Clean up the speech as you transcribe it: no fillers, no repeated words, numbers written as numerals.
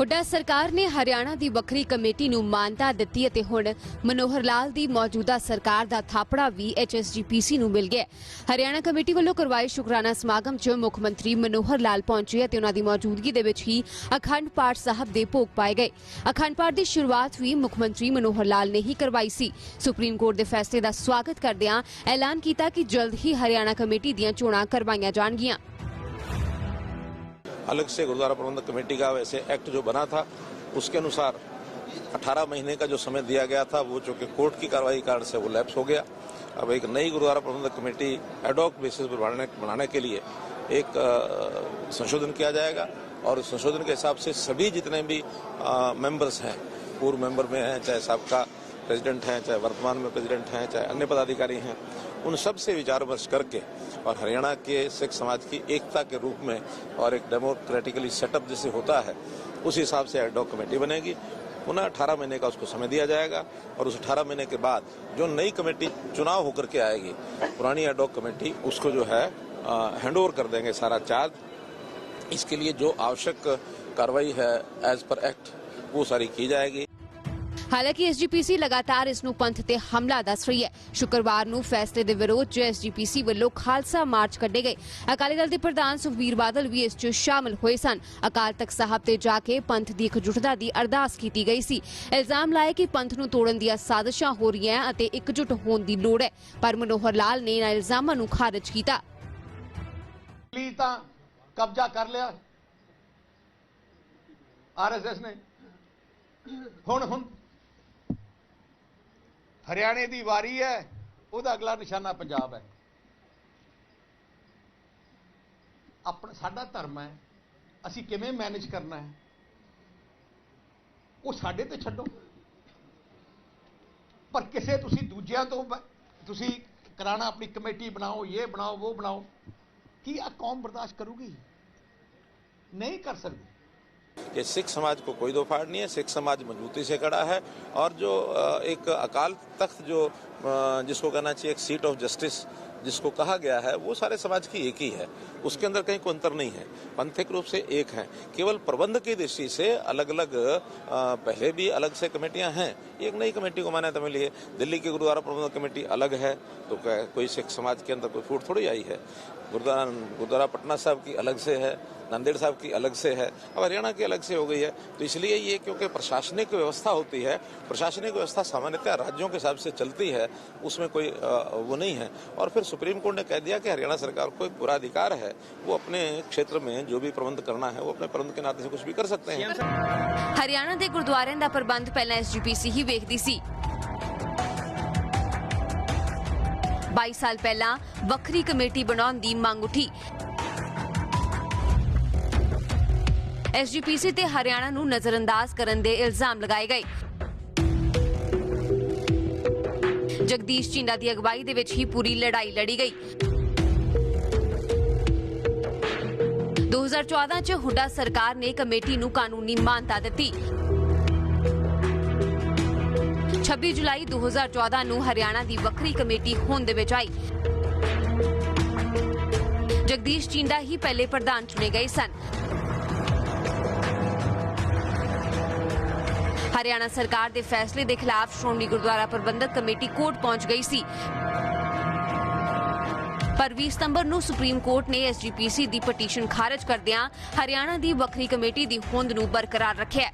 हुड्डा सरकार ने हरियाणा की वक्री कमेटी नूं मानता दित्ती अते हुण मनोहर लाल की मौजूदा सरकार का थापड़ा भी HSGPC नूं मिल गया। हरियाणा कमेटी वालों करवाए शुकराना समागम च मुख मंत्री मनोहर लाल पहुंचे अते उन्हां दी मौजूदगी दे विच ही अखंड पाठ साहब दे भोग पाए गए। अखंड पाठ की शुरुआत भी मुख मंत्री मनोहर लाल ने ही करवाई सी। सुप्रीम कोर्ट के फैसले का स्वागत करदिआं ऐलान किया कि जल्द ही हरियाणा कमेटी दीआं चोणां करवाईआं जाणगीआं। अलग से गुरुद्वारा प्रबंधक कमेटी का वैसे एक्ट जो बना था उसके अनुसार 18 महीने का जो समय दिया गया था वो चूंकि कोर्ट की कार्रवाई कारण से वो लैप्स हो गया। अब एक नई गुरुद्वारा प्रबंधक कमेटी एडॉक बेसिस पर बनाने के लिए एक संशोधन किया जाएगा और उस संशोधन के हिसाब से सभी जितने भी मेंबर्स हैं, पूर्व मेंबर में हैं, चाहे साबका प्रेसिडेंट हैं, चाहे वर्तमान में प्रेसिडेंट हैं, चाहे अन्य पदाधिकारी हैं, उन सब से विचार विमर्श करके और हरियाणा के सिख समाज की एकता के रूप में और एक डेमोक्रेटिकली सेटअप जैसे होता है उस हिसाब से एडॉक कमेटी बनेगी। पुनः 18 महीने का उसको समय दिया जाएगा और उस 18 महीने के बाद जो नई कमेटी चुनाव होकर के आएगी, पुरानी एडॉक कमेटी उसको जो है हैंडओवर कर देंगे सारा चार्ज। इसके लिए जो आवश्यक कार्रवाई है एज पर एक्ट वो सारी की जाएगी। हालांकि SGPC लगातार इसनूं पंथ ते हमला दस रही है। शुक्रवार नूं फैसले दे विरोध च SGPC ਵੱਲੋਂ खालसा मार्च कड्ढे गए। अकाली दल के प्रधान सुखबीर बादल भी इस च शामिल हुए सन। अकाल तख्त साहब ते जाके पंथ दी इकजुटता दी अरदास की गई सी। इल्जाम लाए कि पंथ नूं तोड़न दी साजिशां हो रही हैं अते इकजुट होण दी लोड़ है, पर मनोहर लाल ने इन्हां इल्जामां नूं खारिज कीता। कब्जा कर लिया RSS ने, हुण हरियाणे की वारी है, उहदा अगला निशाना पंजाब है। अपना साडा धर्म है, असी किवें मैनेज करना है वो साडे ते छड्डो, पर किसे तुसी दूजियां तो तुसी कराना, अपनी कमेटी बनाओ, ये बनाओ, वो बनाओ, कि आ कौम बर्दाश्त करूगी? नहीं कर सकती। ये सिख समाज को कोई दो फाड़ नहीं है। सिख समाज मजबूती से खड़ा है और जो एक अकाल तख्त जो जिसको कहना चाहिए एक सीट ऑफ जस्टिस जिसको कहा गया है वो सारे समाज की एक ही है, उसके अंदर कहीं कोई अंतर नहीं है, पंथिक रूप से एक है। केवल प्रबंध की दृष्टि से अलग अलग पहले भी अलग से कमेटियां हैं, एक नई कमेटी को मान्यता मिली है। दिल्ली की गुरुद्वारा प्रबंधक कमेटी अलग है तो कोई सिख समाज के अंदर कोई फूट थोड़ी आई है। गुरुद्वारा पटना साहब की अलग से है, नांदेड़ साहब की अलग से है, अब हरियाणा की अलग से हो गई है। तो इसलिए ये क्योंकि प्रशासनिक व्यवस्था होती है, प्रशासनिक व्यवस्था सामान्यतः राज्यों के हिसाब से चलती है, उसमें कोई वो नहीं है। और फिर सुप्रीम कोर्ट ने कह दिया कि हरियाणा सरकार को एक पूरा अधिकार है, वो अपने क्षेत्र में जो भी प्रबंध करना है वो अपने प्रबंध के नाते से कुछ भी कर सकते हैं। हरियाणा के गुरुद्वारिਆਂ ਦਾ ਪ੍ਰਬੰਧ ਪਹਿਲਾਂ SGPC ही ਵੇਖਦੀ ਸੀ। 22 साल पहला वक्री कमेटी बनाउण दी मंग उठी। SGPC ते हरियाणा नूं नजरअंदाज करन दे इल्जाम लगाए गए। जगदीश चींडा की अगवाई दे विच ही पूरी लड़ाई लड़ी गई। 2014 च हुड्डा सरकार ने कमेटी नूं कानूनी मानता दित्ती। 26 जुलाई 2014 नूं हरियाणा की वक्री कमेटी होंद दे विच आई। जगदीश चींडा ही पहले प्रधान चुने गए सन। हरियाणा सरकार के फैसले के खिलाफ श्रोमणी गुरुद्वारा प्रबंधक कमेटी कोर्ट पहुंच गई सी, पर 20 सितंबर नूं सुप्रीम कोर्ट ने SGPC की पटीशन खारिज करदिआं हरियाणा की वक्री कमेटी की होंद नूं बरकरार रखिआ।